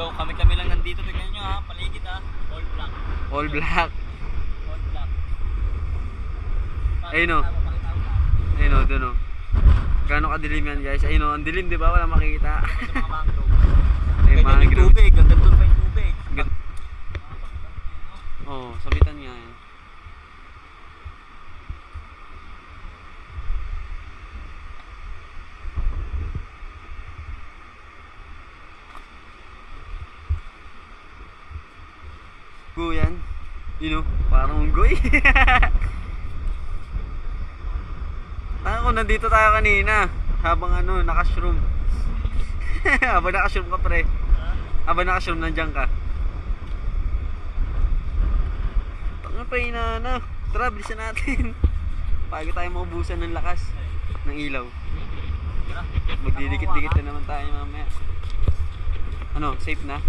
Yo, kami lang nandito. Tignan nyo ha, paligid ha. All black. All black. All black. Ayun o. Ayun o, dun o. Gano'ng kadilim yan guys. Ayun o, ang dilim diba? Wala makikita. Sa mga mangrove. Ay, May daming mangrove. tubig. Hanggang doon pa yung tubig. Oo, sabitan nga yan. Go yan. Yun o, parang unggoy. Kung nandito tayo kanina, habang ano, nakashroom. Habang nakashroom ka pre. Habang nakashroom nandiyan ka. Tanga pa inana. Tara, bilisan natin. Bago tayo maubusan ng lakas ng ilaw. Magdidikit-dikit na naman tayo mamaya. Ano, safe na?